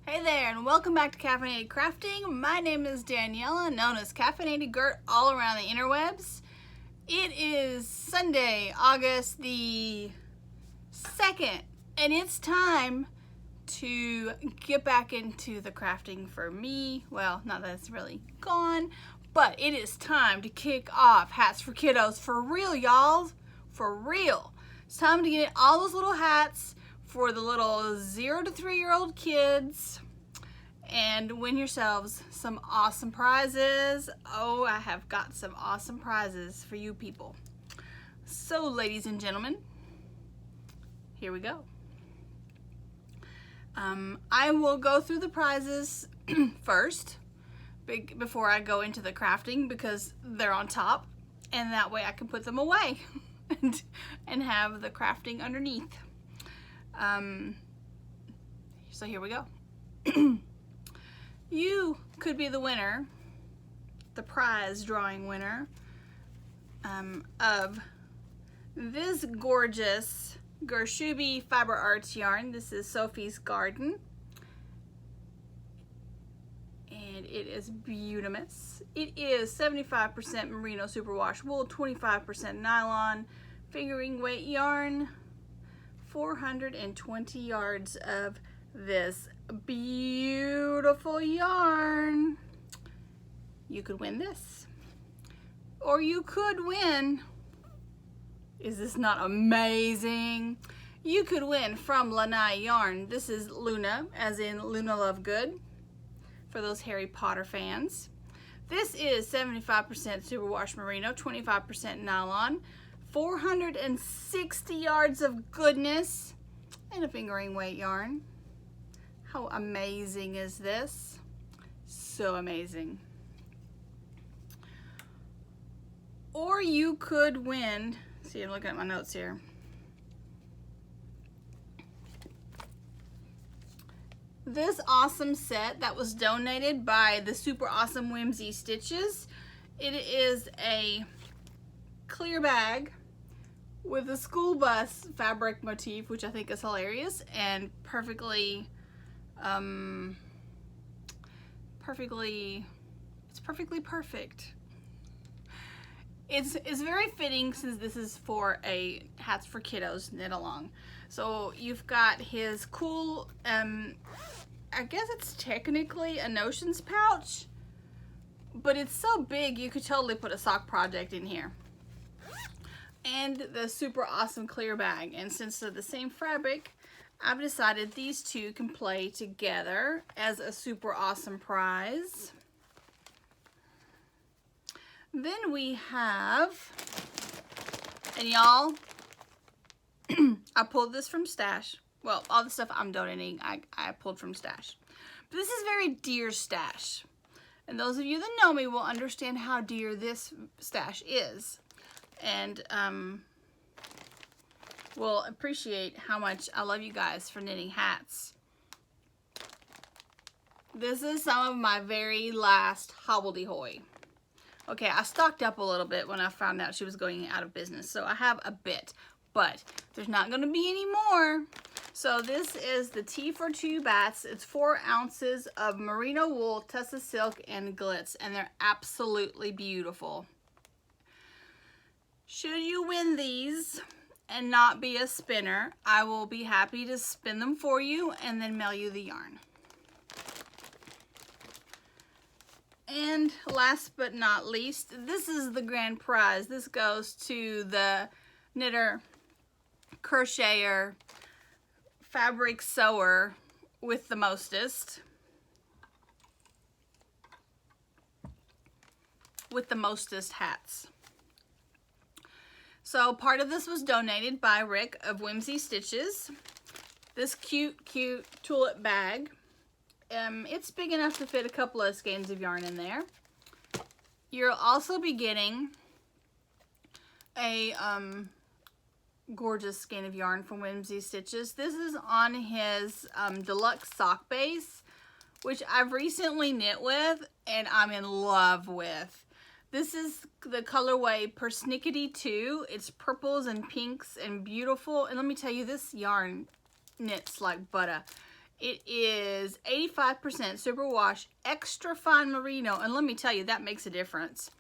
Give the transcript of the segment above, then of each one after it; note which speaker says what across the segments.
Speaker 1: Hey there, and welcome back to Caffeinated Crafting. My name is Daniela, known as Caffeinated Gert all around the interwebs. It is Sunday, August the 2nd, and it's time to get back into the crafting for me. Well, not that it's really gone, but it is time to kick off Hats for Kiddos for real, y'all. For real. It's time to get all those little hats for the little 0 to 3-year-old kids and win yourselves some awesome prizes. Oh, I have got some awesome prizes for you people. So, ladies and gentlemen, here we go. I will go through the prizes first before I go into the crafting because they're on top, and that way I can put them away and have the crafting underneath. So here we go. You could be the winner, the prize drawing winner, of this gorgeous Gershubi Fiber Arts yarn. This is Sophie's Garden, and it is beautiful. It is 75% merino superwash wool, 25% nylon, fingering weight yarn, 420 yards of this beautiful yarn. You could win this, or you could win, is this not amazing? You could win from Lanai Yarn. This is Luna, as in Luna Lovegood, for those Harry Potter fans. This is 75% superwash merino, 25% nylon, 460 yards of goodness, and a fingering weight yarn. How amazing is this? So amazing. Or you could win, see, I'm looking at my notes here. This awesome set that was donated by the super awesome Whimsy Stitches. It is a clear bag with a school bus fabric motif, which I think is hilarious and perfectly perfect. It's very fitting since this is for a Hats for Kiddos knit along. So you've got his cool, I guess it's technically a notions pouch, but it's so big you could totally put a sock project in here. And the super awesome clear bag. And since they're the same fabric, I've decided these two can play together as a super awesome prize. Then we have, and y'all, I pulled this from Stash. Well, all the stuff I'm donating, I pulled from Stash. But this is very dear Stash. And those of you that know me will understand how dear this Stash is. And will appreciate how much I love you guys for knitting hats. This is some of my very last hobbledehoy. Okay, I stocked up a little bit when I found out she was going out of business, so I have a bit, but there's not going to be any more. So this is the Tea for Two Bats. It's 4 ounces of merino wool, Tessa silk, and glitz, and they're absolutely beautiful. Should you win these and not be a spinner, I will be happy to spin them for you and then mail you the yarn. And last but not least, this is the grand prize. This goes to the knitter, crocheter, fabric sewer with the mostest. With the mostest hats. So part of this was donated by Rick of Whimsy Stitches. This cute tulip bag. It's big enough to fit a couple of skeins of yarn in there. You'll also be getting a gorgeous skein of yarn from Whimsy Stitches. This is on his deluxe sock base, which I've recently knit with and I'm in love with. This is the colorway Persnickety 2. It's purples and pinks and beautiful. And let me tell you, this yarn knits like butter. It is 85% superwash, extra fine merino, and let me tell you, that makes a difference.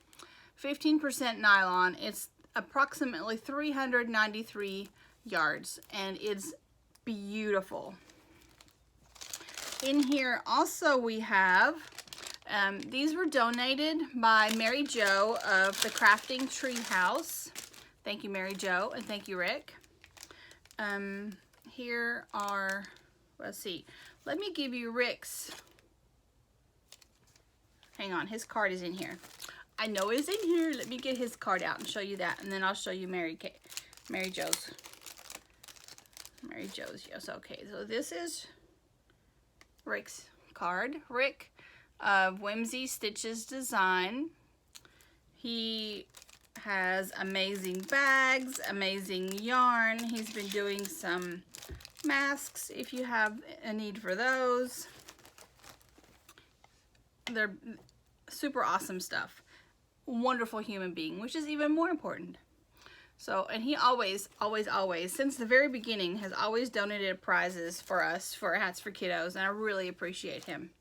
Speaker 1: 15% nylon. It's approximately 393 yards, and it's beautiful. In here also we have, these were donated by Mary Jo of the Crafting Tree House. Thank you, Mary Jo, and thank you, Rick. Here are, let's see, let me give you Rick's, hang on, his card is in here. I know it's in here. Let me get his card out and show you that, and then I'll show you Mary Jo's. Yes, okay, so this is Rick's card. Rick of Whimsy Stitches Design. He has amazing bags, amazing yarn. He's been doing some masks if you have a need for those. They're super awesome stuff. Wonderful human being, which is even more important. So, and he always, since the very beginning, has always donated prizes for us for Hats for Kiddos, and I really appreciate him.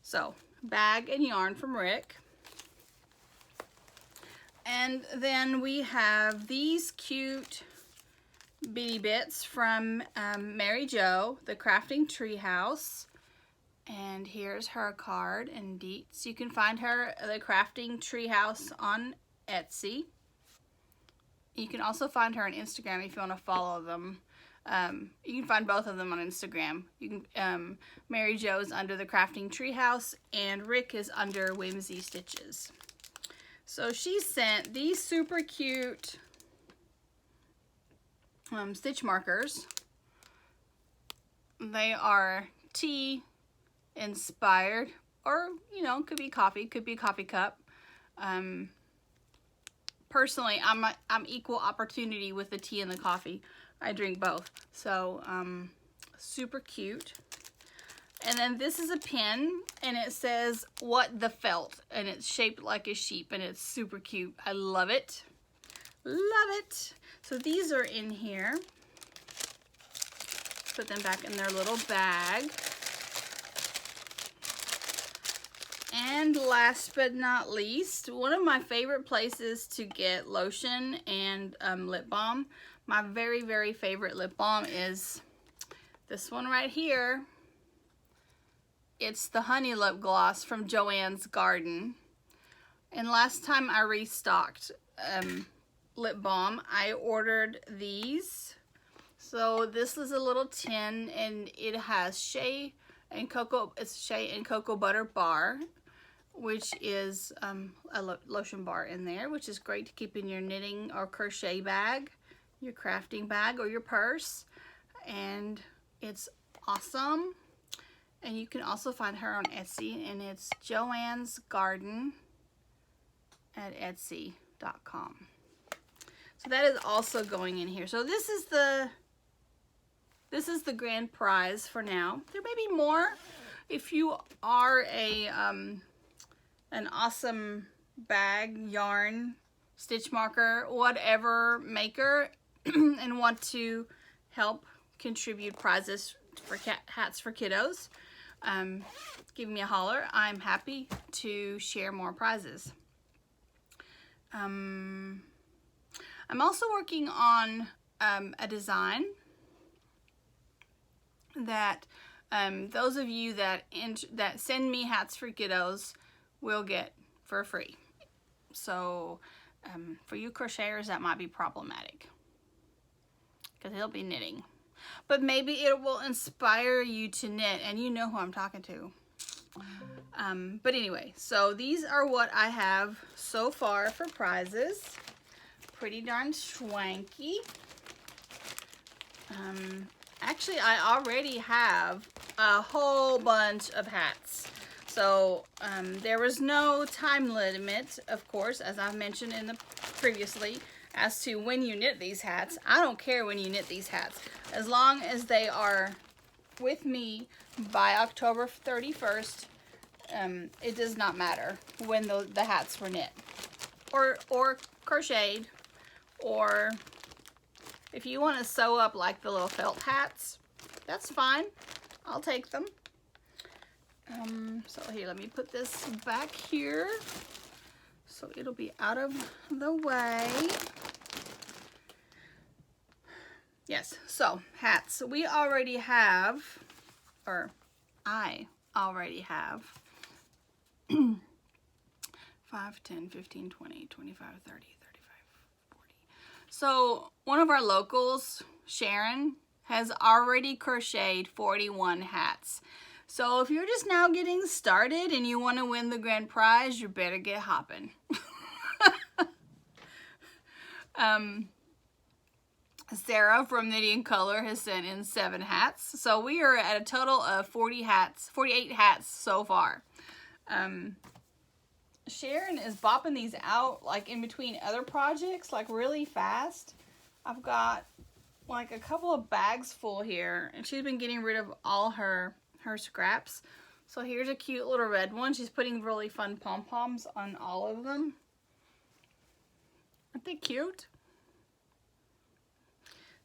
Speaker 1: So, bag and yarn from Rick. And then we have these cute bitty bits from Mary Jo, the Crafting Tree House. And here's her card and deets. You can find her, the Crafting Tree House, on Etsy. You can also find her on Instagram if you want to follow them. You can find both of them on Instagram. You can, Mary Jo is under the Crafting Tree House, and Rick is under Whimsy Stitches. So she sent these super cute stitch markers. They are tea inspired, or you know, could be coffee, could be a coffee cup. Personally, I'm equal opportunity with the tea and the coffee. I drink both. So super cute. And then this is a pin, and it says "What the Felt," and it's shaped like a sheep, and it's super cute. I love it. Love it. So these are in here. Put them back in their little bag. And last but not least, one of my favorite places to get lotion and lip balm. My very, very favorite lip balm is this one right here. It's the Honey Lip Gloss from Joann's Garden. And last time I restocked lip balm, I ordered these. So this is a little tin, and it has shea and cocoa. It's shea and cocoa butter bar, which is a lotion bar in there, which is great to keep in your knitting or crochet bag, your crafting bag, or your purse. And it's awesome. And you can also find her on Etsy, and it's Joann's Garden at Etsy.com. So that is also going in here. So this is the grand prize for now. There may be more. If you are a an awesome bag, yarn, stitch marker, whatever maker, and want to help contribute prizes for Hats for Kiddos, give me a holler. I'm happy to share more prizes. I'm also working on a design that those of you that send me Hats for Kiddos will get for free. So for you crocheters, that might be problematic because he'll be knitting. But maybe it will inspire you to knit, and you know who I'm talking to. But anyway, so these are what I have so far for prizes. Pretty darn swanky. Actually, I already have a whole bunch of hats. So there was no time limit, of course, as I've mentioned previously, as to when you knit these hats. I don't care when you knit these hats. As long as they are with me by October 31st, it does not matter when the hats were knit or crocheted, or if you want to sew up like the little felt hats, that's fine. I'll take them. So here, let me put this back here so it'll be out of the way. Yes, so hats. We already have, or I already have 5, 10, 15, 20, 25, 30, 35, 40. So one of our locals, Sharon, has already crocheted 41 hats. So if you're just now getting started and you want to win the grand prize, you better get hopping. Sarah from Knitting Color has sent in 7 hats. So we are at a total of 48 hats so far. Sharon is bopping these out like in between other projects, like really fast. I've got like a couple of bags full here, and she's been getting rid of all her scraps. So here's a cute little red one. She's putting really fun pom-poms on all of them. Aren't they cute?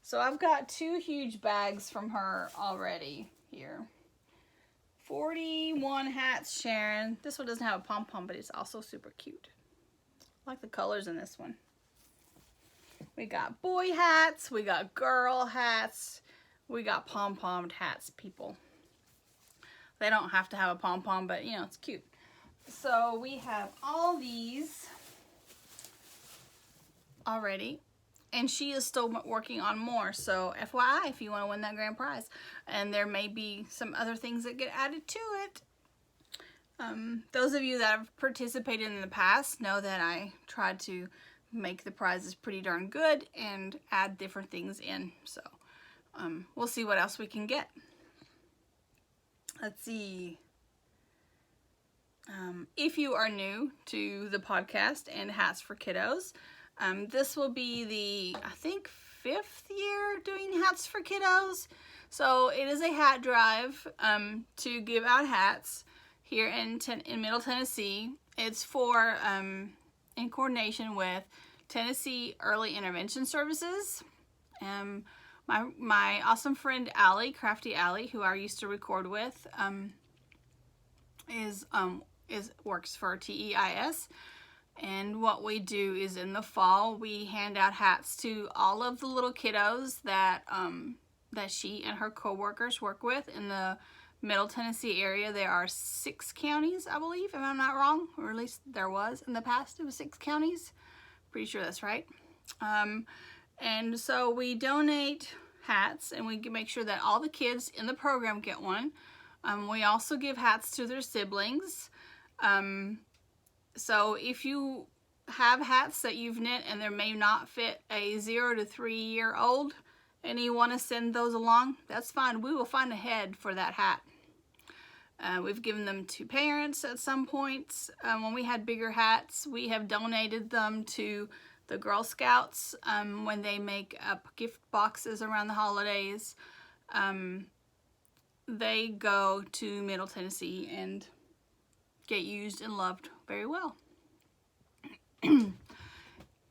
Speaker 1: So I've got 2 huge bags from her already here. 41 hats, Sharon. This one doesn't have a pom-pom, but it's also super cute. I like the colors in this one. We got boy hats, we got girl hats, we got pom-pommed hats, people. They don't have to have a pom-pom, but you know, it's cute. So we have all these already, and she is still working on more. So FYI, if you want to win that grand prize, and there may be some other things that get added to it. Those of you that have participated in the past know that I tried to make the prizes pretty darn good and add different things in. So we'll see what else we can get. Let's see. If you are new to the podcast and Hats for Kiddos, this will be the, I think, 5th year doing Hats for Kiddos. So it is a hat drive to give out hats here in Middle Tennessee. It's for, in coordination with Tennessee Early Intervention Services. My awesome friend Allie, Crafty Allie, who I used to record with, works for TEIS. And what we do is in the fall, we hand out hats to all of the little kiddos that she and her co-workers work with in the Middle Tennessee area. There are 6 counties, I believe, if I'm not wrong, or at least there was in the past. It was 6 counties. Pretty sure that's right. And so we donate hats, and we make sure that all the kids in the program get one. We also give hats to their siblings. So if you have hats that you've knit and there may not fit a 0 to 3 year old and you want to send those along, that's fine. We will find a head for that hat. We've given them to parents at some points. When we had bigger hats, we have donated them to the Girl Scouts when they make up gift boxes around the holidays. They go to Middle Tennessee and get used and loved very well.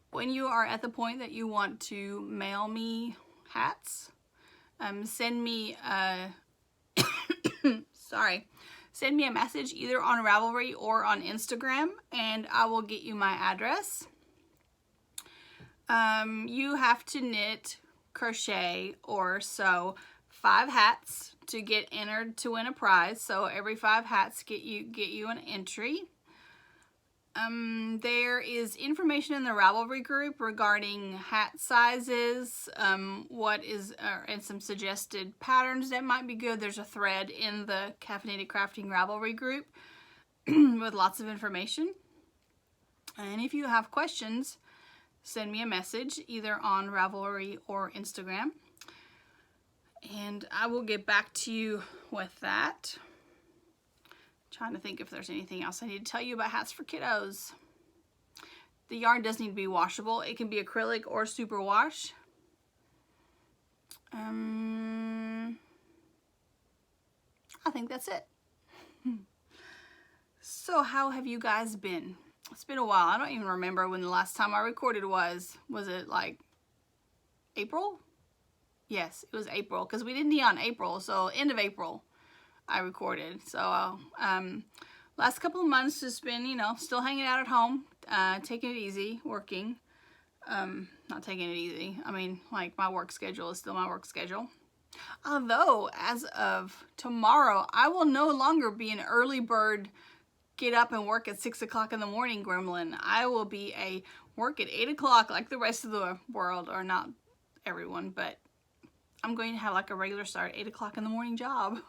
Speaker 1: When you are at the point that you want to mail me hats, send me a send me a message either on Ravelry or on Instagram, and I will get you my address. You have to knit, crochet, or sew 5 hats to get entered to win a prize. So every 5 hats get you an entry. There is information in the Ravelry group regarding hat sizes, and some suggested patterns that might be good. There's a thread in the Caffeinated Crafting Ravelry group with lots of information. And if you have questions, send me a message either on Ravelry or Instagram, and I will get back to you with that. Trying to think if there's anything else I need to tell you about Hats for Kiddos. The yarn does need to be washable. It can be acrylic or superwash. I think that's it. So how have you guys been? It's been a while. I don't even remember when the last time I recorded was. Was it like April? Yes, it was April, because we did Neon April, so end of April. I recorded. So last couple of months just been, you know, still hanging out at home, taking it easy, working. Not taking it easy. I mean, like, my work schedule is still my work schedule. Although, as of tomorrow, I will no longer be an early bird, get up and work at 6 o'clock in the morning gremlin. I will be a work at 8 o'clock like the rest of the world, or not everyone, but I'm going to have like a regular start, 8 o'clock in the morning job.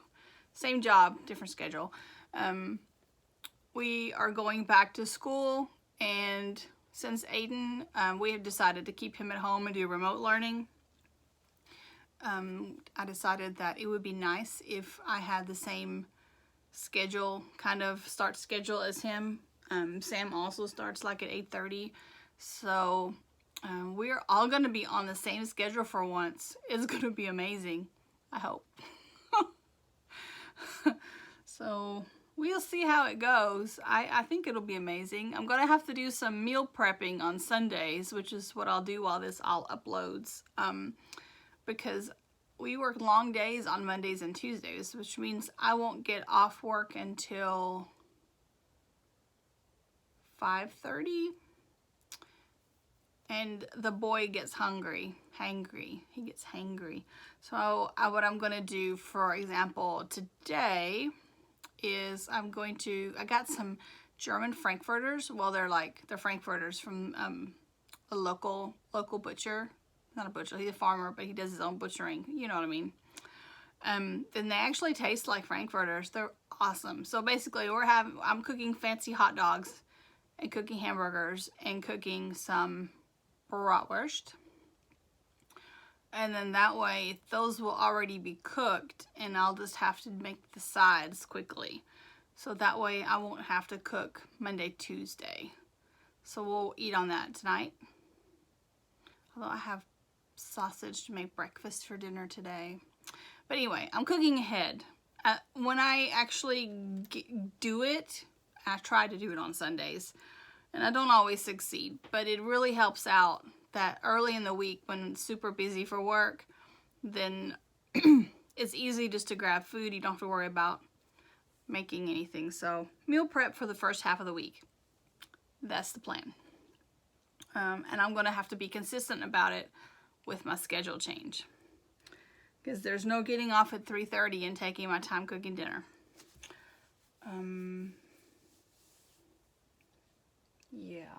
Speaker 1: Same job, different schedule. We are going back to school, and since Aiden, we have decided to keep him at home and do remote learning. I decided that it would be nice if I had the same schedule, kind of start schedule as him. Sam also starts like at 8:30, so we're all going to be on the same schedule for once. It's going to be amazing, I hope. So we'll see how it goes. I think it'll be amazing. I'm going to have to do some meal prepping on Sundays, which is what I'll do while this all uploads. Because we work long days on Mondays and Tuesdays, which means I won't get off work until 5:30. And the boy gets hangry. He gets hangry. So what I'm going to do, for example, today is I got some German Frankfurters. Well, they're Frankfurters from a local butcher. Not a butcher, he's a farmer, but he does his own butchering. You know what I mean? And they actually taste like Frankfurters. They're awesome. So basically, I'm cooking fancy hot dogs and cooking hamburgers and cooking some bratwurst. And then that way, those will already be cooked, and I'll just have to make the sides quickly. So that way, I won't have to cook Monday, Tuesday. So we'll eat on that tonight. Although I have sausage to make breakfast for dinner today. But anyway, I'm cooking ahead. When I actually do it, I try to do it on Sundays, and I don't always succeed, but it really helps out that early in the week when it's super busy for work, then it's easy just to grab food. You don't have to worry about making anything. So meal prep for the first half of the week. That's the plan. And I'm going to have to be consistent about it with my schedule change, because there's no getting off at 3:30 and taking my time cooking dinner. Yeah.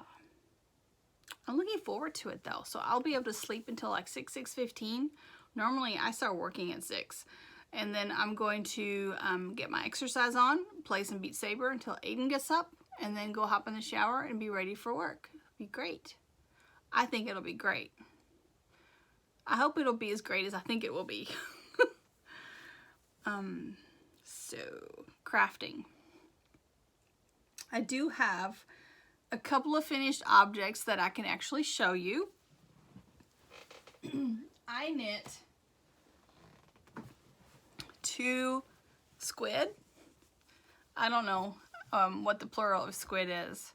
Speaker 1: I'm looking forward to it though. So I'll be able to sleep until like 6:15. Normally I start working at 6. And then I'm going to get my exercise on, play some Beat Saber until Aiden gets up, and then go hop in the shower and be ready for work. It'll be great. I think it'll be great. I hope it'll be as great as I think it will be. So, crafting. I do have a couple of finished objects that I can actually show you. I knit 2 squid. I don't know what the plural of squid is.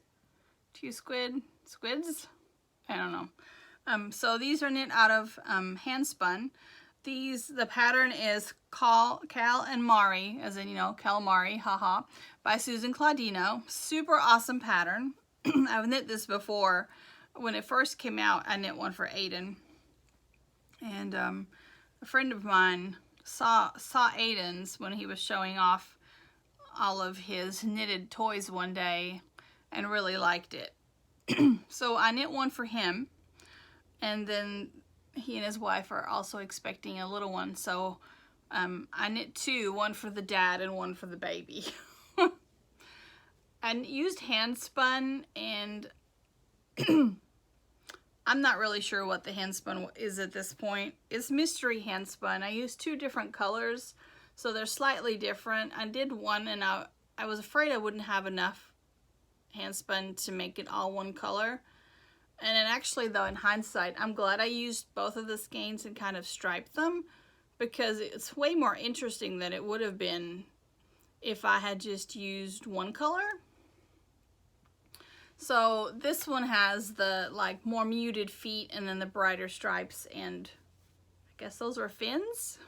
Speaker 1: 2 squids? I don't know. So these are knit out of hand spun. The pattern is Cal and Mari, as in, you know, calamari, haha, by Susan Claudino. Super awesome pattern. I've knit this before. When it first came out, I knit one for Aiden. And a friend of mine saw Aiden's when he was showing off all of his knitted toys one day and really liked it. So I knit one for him, and then he and his wife are also expecting a little one. So I knit 2, one for the dad and one for the baby. I used hand spun, and I'm not really sure what the hand spun is at this point. It's mystery hand spun. I used 2 different colors, so they're slightly different. I did one, and I was afraid I wouldn't have enough hand spun to make it all one color. And then actually, though, in hindsight, I'm glad I used both of the skeins and kind of striped them, because it's way more interesting than it would have been if I had just used one color. So this one has the like more muted feet and then the brighter stripes, and I guess those are fins.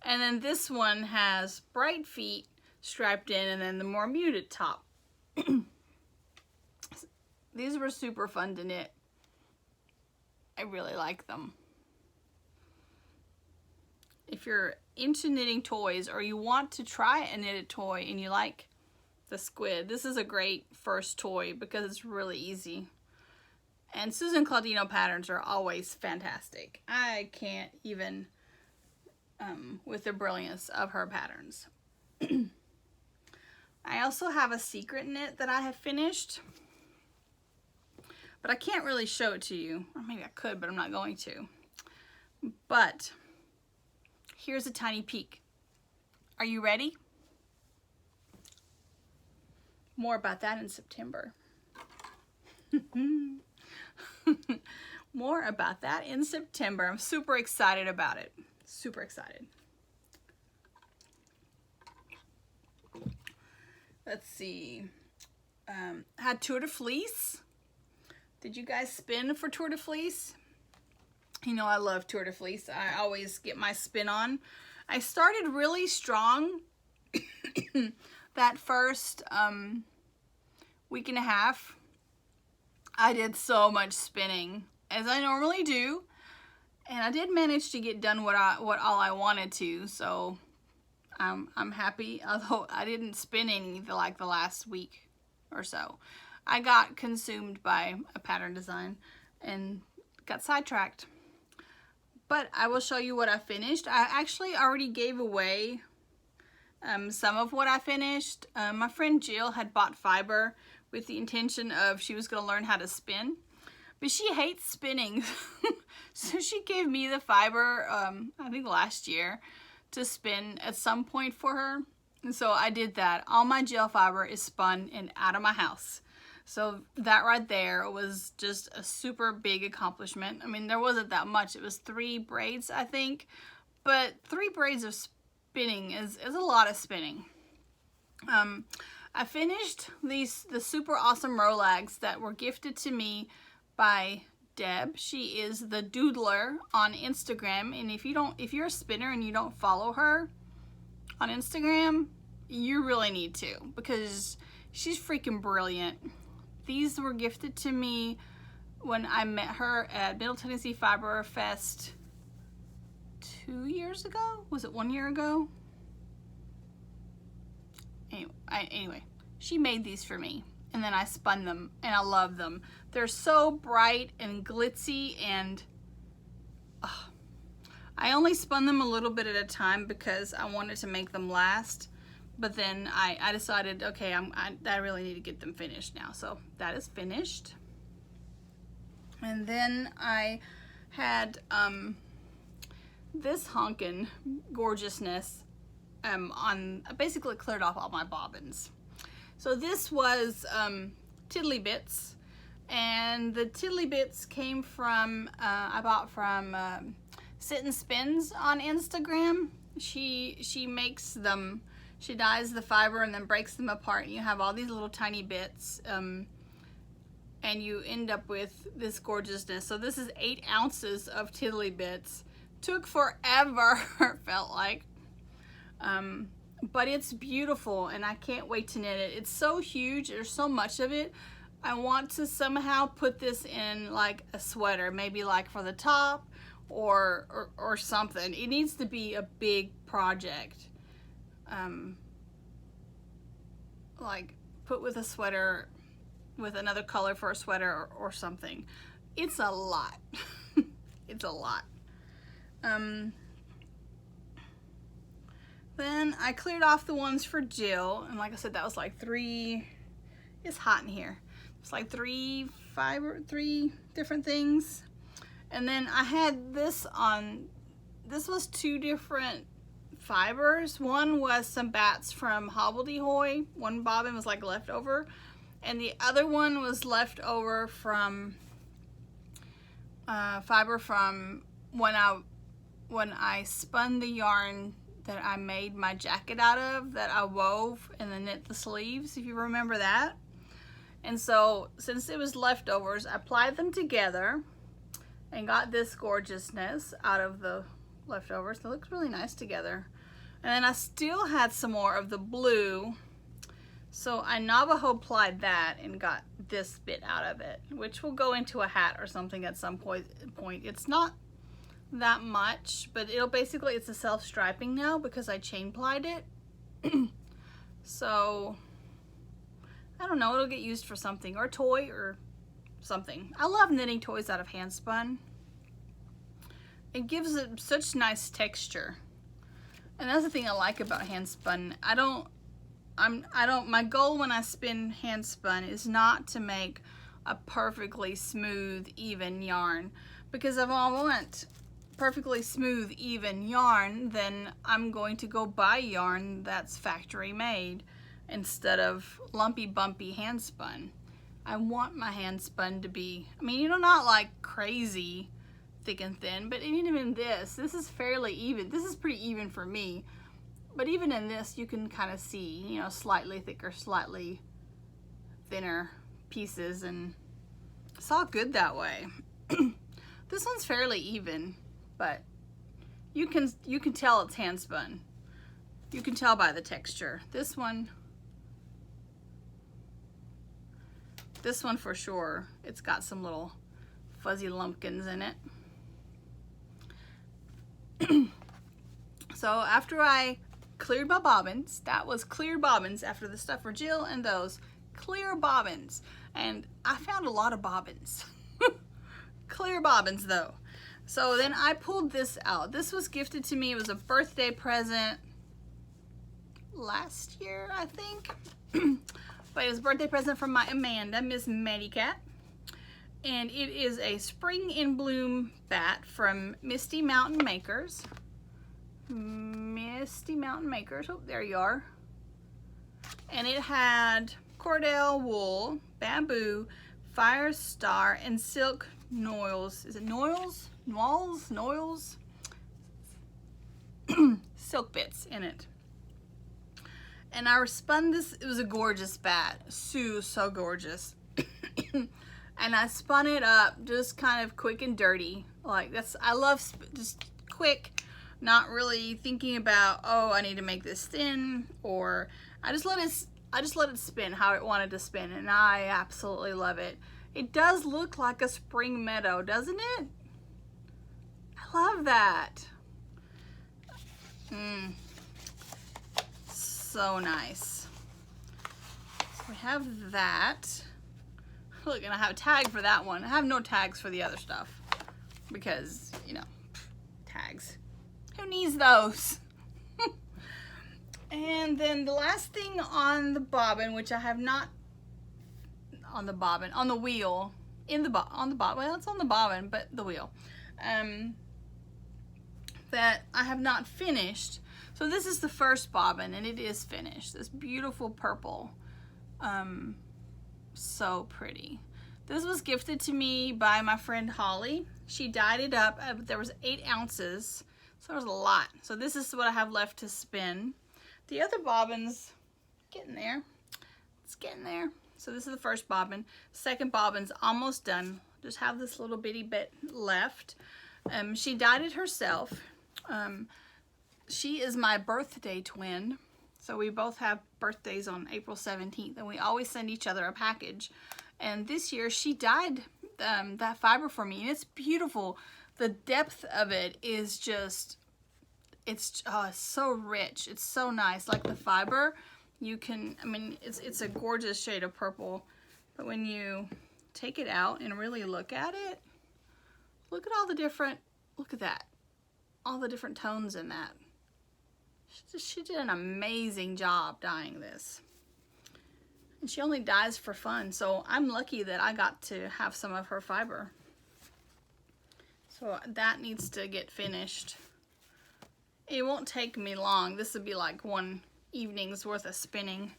Speaker 1: And then this one has bright feet striped in and then the more muted top. These were super fun to knit. I really like them. If you're into knitting toys or you want to try a knitted toy and you like the squid, this is a great first toy because it's really easy. And Susan Claudino patterns are always fantastic. I can't even with the brilliance of her patterns. I also have a secret knit that I have finished, but I can't really show it to you. Or maybe I could, but I'm not going to. But here's a tiny peek. Are you ready? More about that in September. More about that in September. I'm super excited about it. Super excited. Let's see. Had Tour de Fleece. Did you guys spin for Tour de Fleece? You know I love Tour de Fleece. I always get my spin on. I started really strong that first week and a half. I did so much spinning, as I normally do, and I did manage to get done what all I wanted to, so I'm happy, although I didn't spin any like the last week or so. I got consumed by a pattern design and got sidetracked. But I will show you what I finished. I actually already gave away some of what I finished. My friend Jill had bought fiber with the intention of she was going to learn how to spin, but she hates spinning. So she gave me the fiber, I think last year, to spin at some point for her. And so I did that. All my gel fiber is spun and out of my house. So that right there was just a super big accomplishment. I mean, there wasn't that much. It was 3 braids, I think. But 3 braids of spinning is a lot of spinning. I finished the super awesome Rolags that were gifted to me by Deb. She is the Doodler on Instagram, and if you're a spinner and you don't follow her on Instagram, you really need to, because she's freaking brilliant. These were gifted to me when I met her at Middle Tennessee Fiber Fest 2 years ago. Was it 1 year ago? Anyway, she made these for me, and then I spun them, and I love them. They're so bright and glitzy, and I only spun them a little bit at a time because I wanted to make them last. But then I decided, okay, I really need to get them finished now. So that is finished. And then I had this honkin' gorgeousness on, basically cleared off all my bobbins. So this was Tiddly Bits, and the Tiddly Bits came from, I bought from Sit and Spins on Instagram. She makes them, she dyes the fiber and then breaks them apart, and you have all these little tiny bits, and you end up with this gorgeousness. So this is 8 ounces of Tiddly Bits. Took forever, felt like. But it's beautiful, and I can't wait to knit it. It's so huge, there's so much of it. I want to somehow put this in like a sweater, maybe like for the top or something. It needs to be a big project. Like put with a sweater, with another color for a sweater or something. It's a lot. It's a lot. Then I cleared off the ones for Jill, and like I said, that was like 3, it's hot in here. It's like 3 different things. And then I had this on, this was 2 different fibers. One was some bats from Hobbledehoy. One bobbin was like leftover, and the other one was left over from fiber from when I spun the yarn that I made my jacket out of, that I wove and then knit the sleeves, if you remember that. And so since it was leftovers, I applied them together and got this gorgeousness out of the left over, so it looks really nice together. And then I still had some more of the blue, so I Navajo plied that and got this bit out of it, which will go into a hat or something at some point. It's not that much, but it's a self-striping now because I chain plied it. So I don't know, it'll get used for something, or a toy or something. I love knitting toys out of hand spun. It gives it such nice texture. And that's the thing I like about hand spun. My goal when I spin hand spun is not to make a perfectly smooth, even yarn. Because if I want perfectly smooth, even yarn, then I'm going to go buy yarn that's factory made instead of lumpy, bumpy hand spun. I want my hand spun to be, not like crazy thick and thin, but even in this is fairly even. This is pretty even for me. But even in this, you can kind of see, slightly thicker, slightly thinner pieces, and it's all good that way. This one's fairly even, but you can tell it's hand spun. You can tell by the texture. This one for sure, it's got some little fuzzy lumpkins in it. So after I cleared my bobbins, that was clear bobbins after the stuff for Jill and those clear bobbins. And I found a lot of bobbins. Clear bobbins though. So then I pulled this out. This was gifted to me. It was a birthday present last year, I think. But it was a birthday present from my Amanda, Miss Maddie Cat. And it is a Spring in Bloom bat from Misty Mountain Makers. Misty Mountain Makers. Oh, there you are. And it had cordell wool, bamboo, fire star, and silk noils. Is it noils? Noils? Silk bits in it. And I spun this. It was a gorgeous bat. So gorgeous. And I spun it up just kind of quick and dirty. Like I love just quick, not really thinking about, oh, I need to make this thin, or I just let it spin how it wanted to spin, and I absolutely love it. It does look like a spring meadow, doesn't it? I love that. So nice. So we have that. Look, and I have a tag for that one. I have no tags for the other stuff because, tags. Who needs those? And then the last thing on the bobbin, which I have not on the bobbin, on the wheel, on the bobbin, well, it's on the bobbin, but the wheel, that I have not finished. So this is the first bobbin, and it is finished. This beautiful purple. So pretty. This was gifted to me by my friend Holly. She dyed it up. There was 8 ounces, so there was a lot. So this is what I have left to spin. The other bobbins, getting there. It's getting there. So this is the first bobbin. Second bobbin's almost done. Just have this little bitty bit left. She dyed it herself. She is my birthday twin. So we both have birthdays on April 17th, and we always send each other a package. And this year she dyed that fiber for me, and it's beautiful. The depth of it is just, it's so rich. It's so nice. Like the fiber, you can, it's a gorgeous shade of purple, but when you take it out and really look at it, look at all the different, look at that, all the different tones in that. She did an amazing job dyeing this. And she only dyes for fun, so I'm lucky that I got to have some of her fiber. So that needs to get finished. It won't take me long. This would be like one evening's worth of spinning.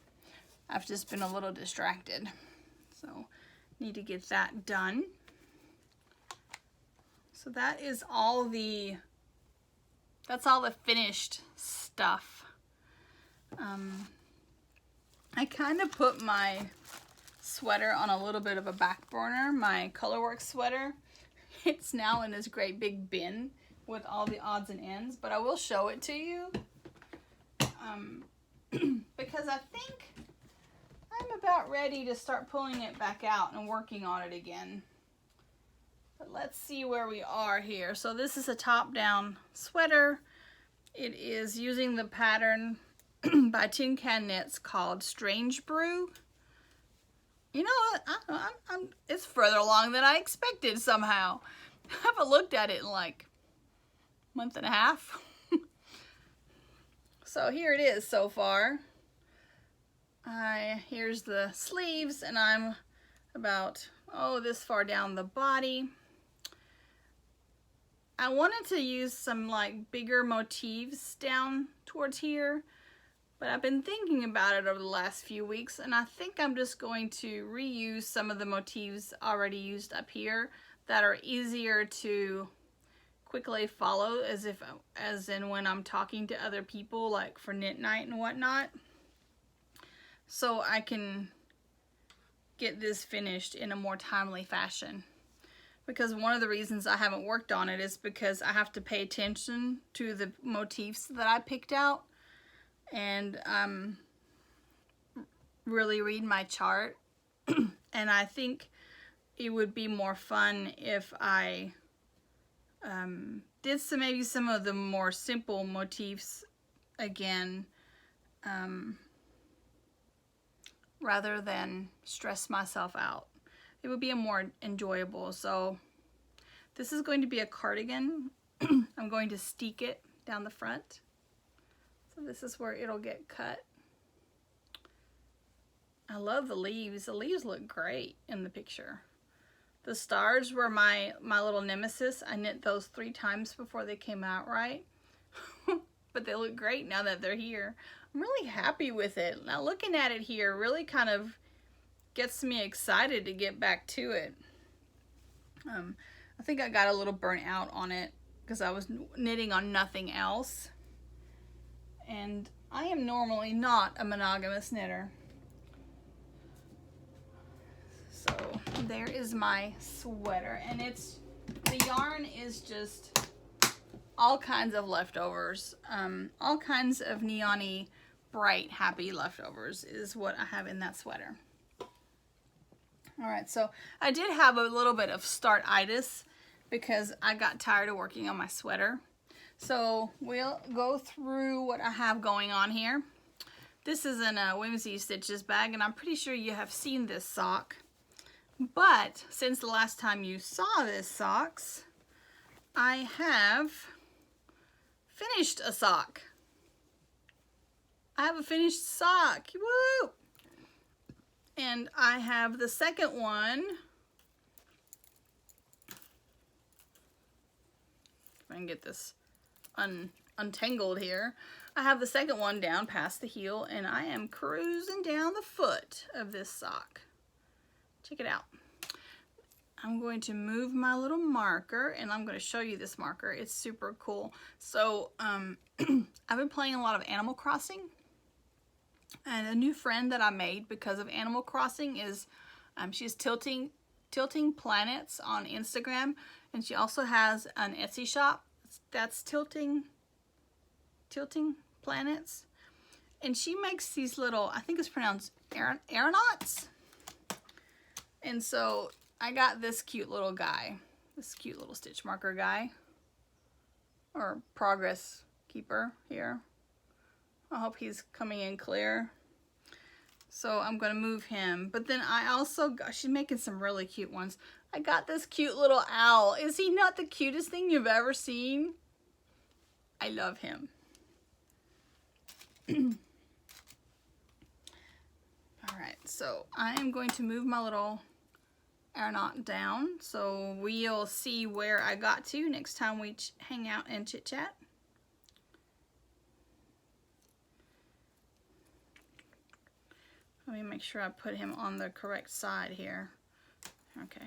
Speaker 1: I've just been a little distracted. So need to get that done. So that is all the, that's all the finished stuff. I kind of put my sweater on a little bit of a back burner, my Colorworks sweater. It's now in this great big bin with all the odds and ends, but I will show it to you because I think I'm about ready to start pulling it back out and working on it again. But let's see where we are here. So this is a top-down sweater. It is using the pattern by Tin Can Knits called Strange Brew. You know what? It's further along than I expected somehow. I haven't looked at it in like a month and a half. So here it is so far. Here's the sleeves, and I'm about, this far down the body. I wanted to use some like bigger motifs down towards here, but I've been thinking about it over the last few weeks, and I think I'm just going to reuse some of the motifs already used up here that are easier to quickly follow, as in when I'm talking to other people, like for knit night and whatnot, so I can get this finished in a more timely fashion. Because one of the reasons I haven't worked on it is because I have to pay attention to the motifs that I picked out and really read my chart. And I think it would be more fun if I did maybe some of the more simple motifs again, rather than stress myself out. It would be a more enjoyable. So this is going to be a cardigan. I'm going to steek it down the front. So this is where it'll get cut. I love the leaves. The leaves look great in the picture. The stars were my little nemesis. I knit those 3 times before they came out right. But they look great now that they're here. I'm really happy with it. Now looking at it here really kind of gets me excited to get back to it. I think I got a little burnt out on it because I was knitting on nothing else. And I am normally not a monogamous knitter. So there is my sweater, and the yarn is just all kinds of leftovers. All kinds of neon-y, bright, happy leftovers is what I have in that sweater. Alright, so I did have a little bit of start-itis because I got tired of working on my sweater. So we'll go through what I have going on here. This is in a Whimsy Stitches bag, and I'm pretty sure you have seen this sock. But since the last time you saw this socks, I have finished a sock. I have a finished sock. Woo! And I have the second one. If I can get this untangled here. I have the second one down past the heel, and I am cruising down the foot of this sock. Check it out. I'm going to move my little marker, and I'm going to show you this marker. It's super cool. So I've been playing a lot of Animal Crossing. And a new friend that I made because of Animal Crossing is, she's Tilting Planets on Instagram, and she also has an Etsy shop that's Tilting Planets, and she makes these little, I think it's pronounced aeronauts. And so I got this cute little guy, this cute little stitch marker guy, or progress keeper here. I hope he's coming in clear. So I'm going to move him. But then I also got, she's making some really cute ones. I got this cute little owl. Is he not the cutest thing you've ever seen? I love him. Alright, so I am going to move my little aeronaut down. So we'll see where I got to next time we hang out and chit chat. Let me make sure I put him on the correct side here. Okay.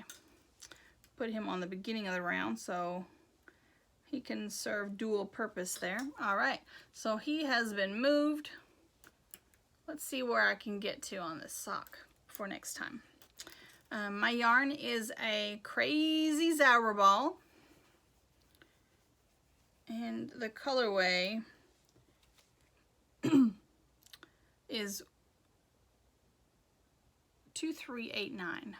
Speaker 1: Put him on the beginning of the round so he can serve dual purpose there. Alright, so he has been moved. Let's see where I can get to on this sock for next time. My yarn is a Crazy Zauberball. And the colorway is 2389.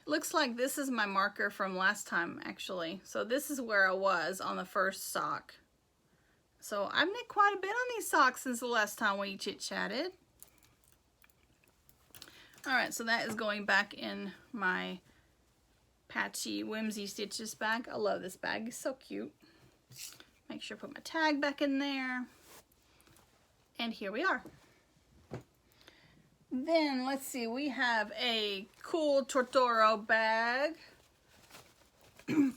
Speaker 1: Looks like this is my marker from last time, actually. So this is where I was on the first sock. So I've knit quite a bit on these socks since the last time we chit-chatted. Alright, so that is going back in my patchy whimsy stitches bag. I love this bag, it's so cute. Make sure I put my tag back in there. And here we are. Then let's see, we have a cool Tortoro bag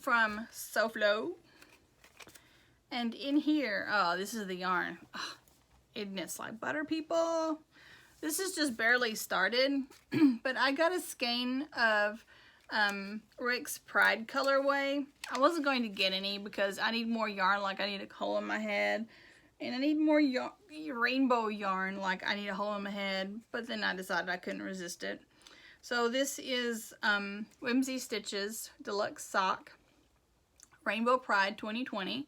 Speaker 1: from SoFlo. And in here, oh, this is the yarn. Oh, it knits like butter, people. This is just barely started, but I got a skein of Rick's Pride colorway. I wasn't going to get any because I need more yarn, like I need a hole in my head. And I need more rainbow yarn, like I need a hole in my head. But then I decided I couldn't resist it. So this is Whimsy Stitches Deluxe Sock Rainbow Pride 2020.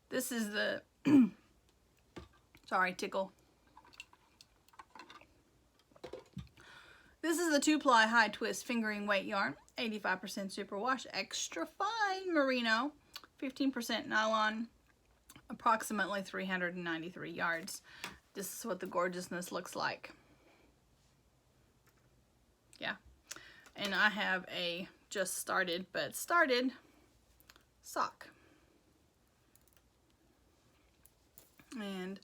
Speaker 1: This is the, sorry, tickle. This is the 2-ply high twist fingering weight yarn, 85% superwash, extra fine merino, 15% nylon, approximately 393 yards. This is what the gorgeousness looks like. Yeah. And I have a just started, but started sock. And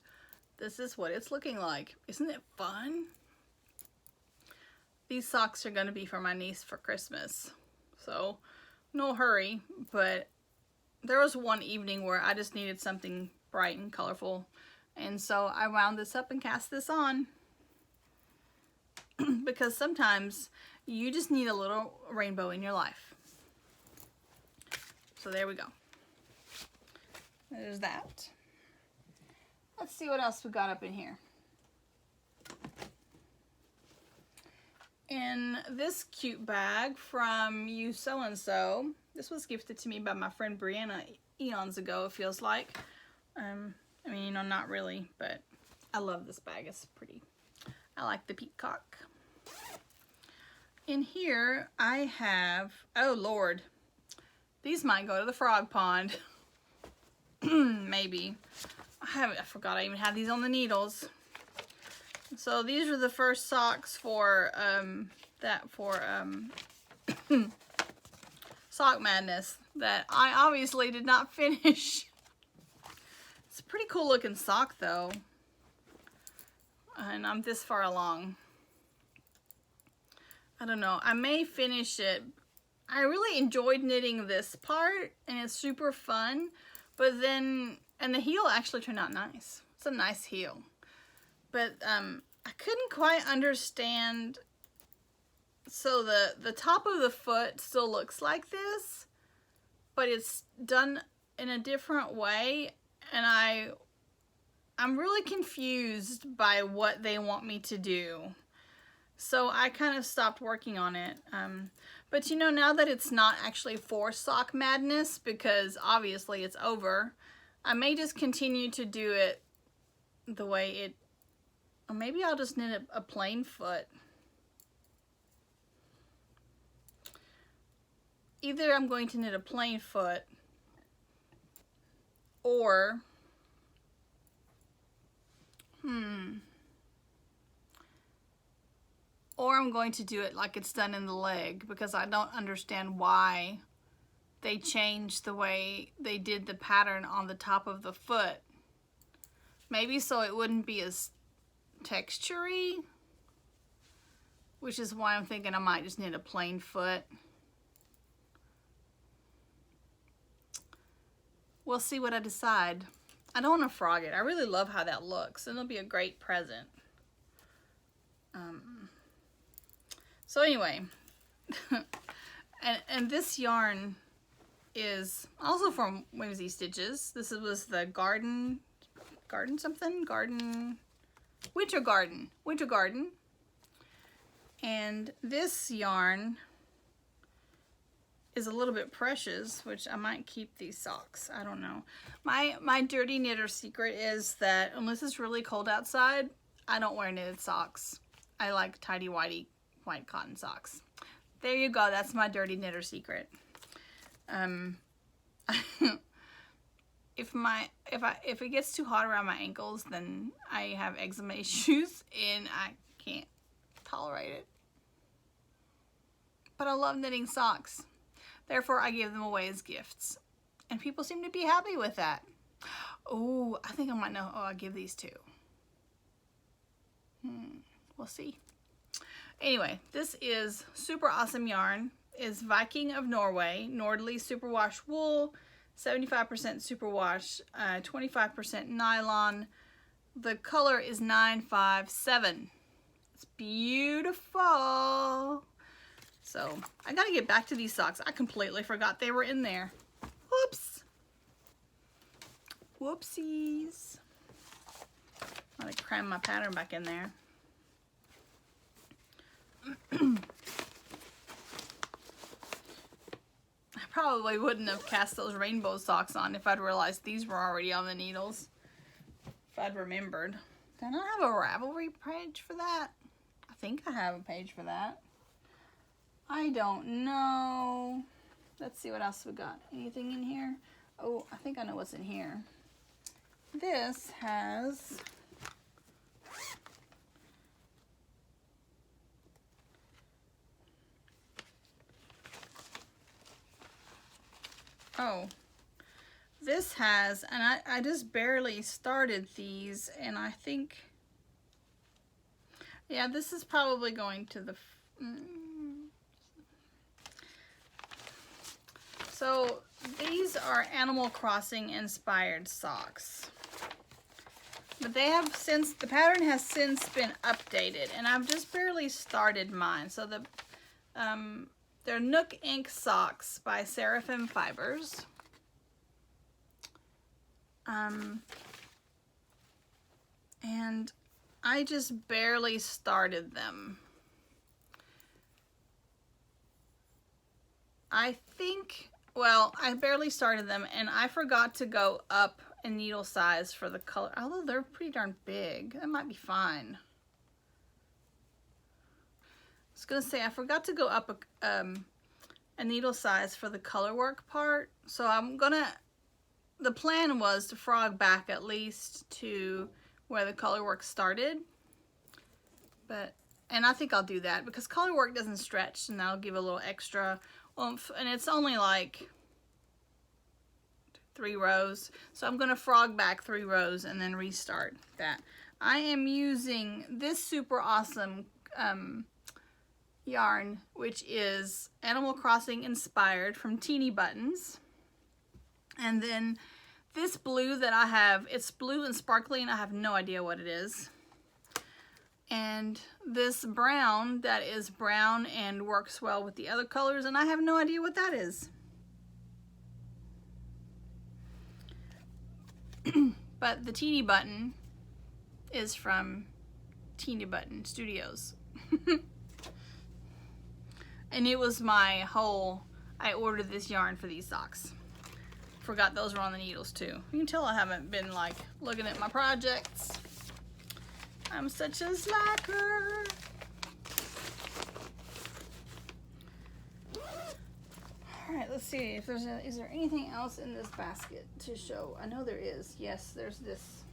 Speaker 1: this is what it's looking like. Isn't it fun? These socks are going to be for my niece for Christmas. So, no hurry, but there was one evening where I just needed something bright and colorful. And so I wound this up and cast this on. Because sometimes you just need a little rainbow in your life. So there we go. There's that. Let's see what else we got up in here. In this cute bag from You So and So, this was gifted to me by my friend Brianna eons ago, it feels like. I mean, you know, not really, but I love this bag. It's pretty. I like the peacock. In here, I have, oh Lord, these might go to the frog pond. Maybe. I forgot I even had these on the needles. So these are the first socks for Sock Madness that I obviously did not finish. It's a pretty cool looking sock though. And I'm this far along. I don't know. I may finish it. I really enjoyed knitting this part and it's super fun. But then, and the heel actually turned out nice. It's a nice heel. But I couldn't quite understand. So the top of the foot still looks like this, but it's done in a different way. And I'm really confused by what they want me to do. So I kind of stopped working on it. But you know, now that it's not actually for Sock Madness, because obviously it's over, I may just continue to do it the way it, or maybe I'll just knit a plain foot. Either I'm going to knit a plain foot, or or I'm going to do it like it's done in the leg, because I don't understand why they changed the way they did the pattern on the top of the foot. Maybe so it wouldn't be as textury, which is why I'm thinking I might just knit a plain foot. We'll see what I decide. I don't want to frog it. I really love how that looks, and it'll be a great present. So anyway, and this yarn is also from Whimsy Stitches. This was the Winter Garden. And this yarn is a little bit precious, which I might keep these socks. I don't know. My dirty knitter secret is that unless it's really cold outside, I don't wear knitted socks. I like tidy whitey white cotton socks. There you go. That's my dirty knitter secret. If it gets too hot around my ankles, then I have eczema issues and I can't tolerate it. But I love knitting socks. Therefore, I give them away as gifts. And people seem to be happy with that. Oh, I think I might know who I'll give these to. We'll see. Anyway, this is super awesome yarn. It's Viking of Norway, Nordly Superwash Wool, 75% superwash, 25% nylon. The color is 957. It's beautiful. So I gotta get back to these socks. I completely forgot they were in there. Whoops. Whoopsies. I'm gonna cram my pattern back in there. I probably wouldn't have cast those rainbow socks on if I'd realized these were already on the needles. If I'd remembered. Do I not have a Ravelry page for that? I think I have a page for that. I don't know. Let's see what else we got. Anything in here? Oh, I think I know what's in here. This has... Oh, this has, and I just barely started these, and I think, yeah, this is probably going to the, so these are Animal Crossing inspired socks, but they have since, the pattern has since been updated, and I've just barely started mine. So they're Nook Ink socks by Seraphim Fibers. And I just barely started them. I think, well, I barely started them and I forgot to go up a needle size for the color. Although they're pretty darn big. That might be fine. I was gonna say I forgot to go up a needle size for the color work part, so the plan was to frog back at least to where the color work started, and I think I'll do that because color work doesn't stretch and that'll give a little extra oomph, and it's only like 3 rows, so I'm gonna frog back 3 rows and then restart that. I am using this super awesome yarn, which is Animal Crossing inspired from Teeny Buttons. And then this blue that I have, it's blue and sparkly and I have no idea what it is. And this brown that is brown and works well with the other colors, and I have no idea what that is. But the Teeny Button is from Teeny Button Studios. And it was my whole, I ordered this yarn for these socks. Forgot those were on the needles too. You can tell I haven't been like looking at my projects. I'm such a slacker. All right, let's see if is there anything else in this basket to show? I know there is. Yes, there's this.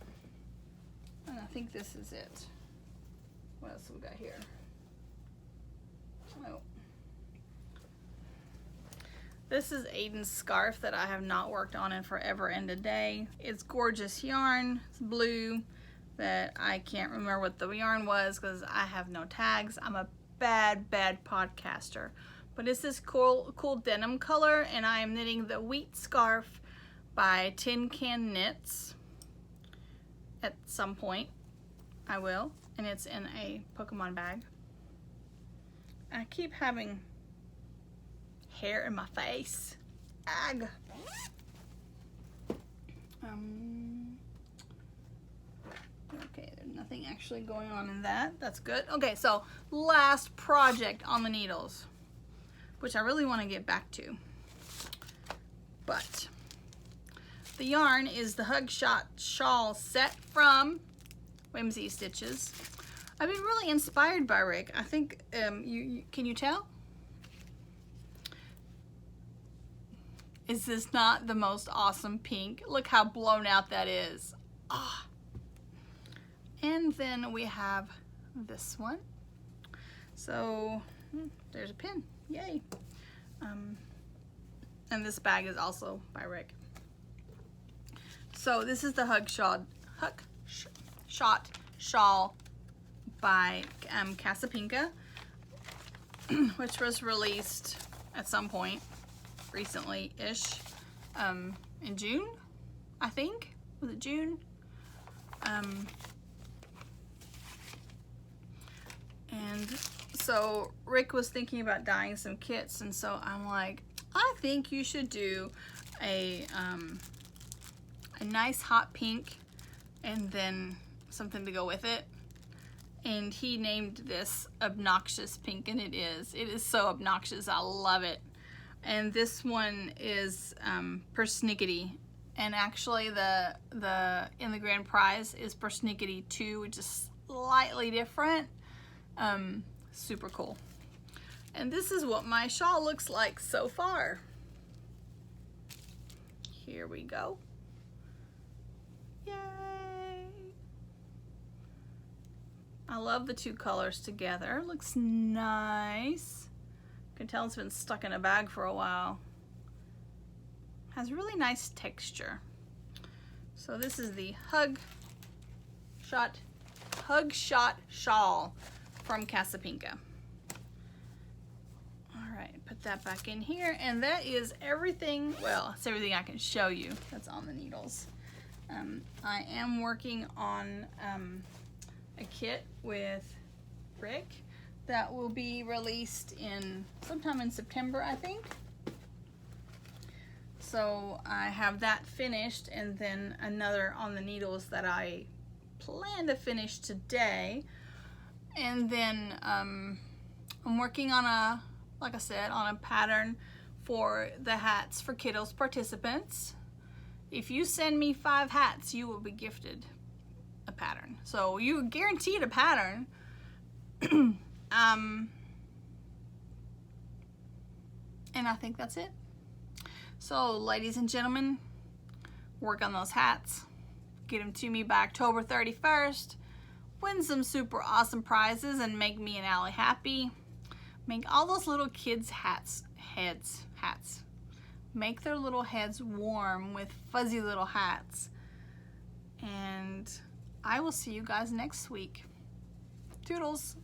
Speaker 1: And I think this is it. What else have we got here? Oh. This is Aiden's scarf that I have not worked on in forever and a day. It's gorgeous yarn. It's blue. That I can't remember what the yarn was because I have no tags. I'm a bad podcaster. But it's this cool denim color, and I am knitting the wheat scarf by Tin Can Knits. At some point, I will. And it's in a Pokemon bag. I keep having hair in my face. Ag. Okay, there's nothing actually going on in that. That's good. Okay, so last project on the needles, which I really want to get back to. But the yarn is the Hug Shot Shawl set from Whimsy Stitches. I've been really inspired by Rick. I think, can you tell? Is this not the most awesome pink? Look how blown out that is. Ah. And then we have this one. So there's a pin, yay. And this bag is also by Rick. So this is the Hug Shot Shawl by Casapinka, which was released at some point recently-ish, in June, I think. Was it June? And so Rick was thinking about dyeing some kits, and so I'm like, I think you should do a nice hot pink and then something to go with it. And he named this Obnoxious Pink, and it is so obnoxious. I love it. And this one is Persnickety, and actually the in the grand prize is Persnickety 2, which is slightly different. Super cool. And this is what my shawl looks like so far. Here we go. Yay! I love the two colors together. Looks nice. You can tell it's been stuck in a bag for a while. Has really nice texture. So this is the Hug Shot Shawl from Casapinka. All right, put that back in here, and that is everything. Well, it's everything I can show you that's on the needles. I am working on a kit with Rick that will be released in sometime in September, I think. So I have that finished, and then another on the needles that I plan to finish today. And then I'm working on like I said, on a pattern for the hats for Kiddos participants. If you send me 5 hats, you will be gifted a pattern. So you're guaranteed a pattern. And I think that's it. So ladies and gentlemen, work on those hats. Get them to me by October 31st. Win some super awesome prizes and make me and Allie happy. Make all those little kids' hats. Make their little heads warm with fuzzy little hats. And I will see you guys next week. Toodles.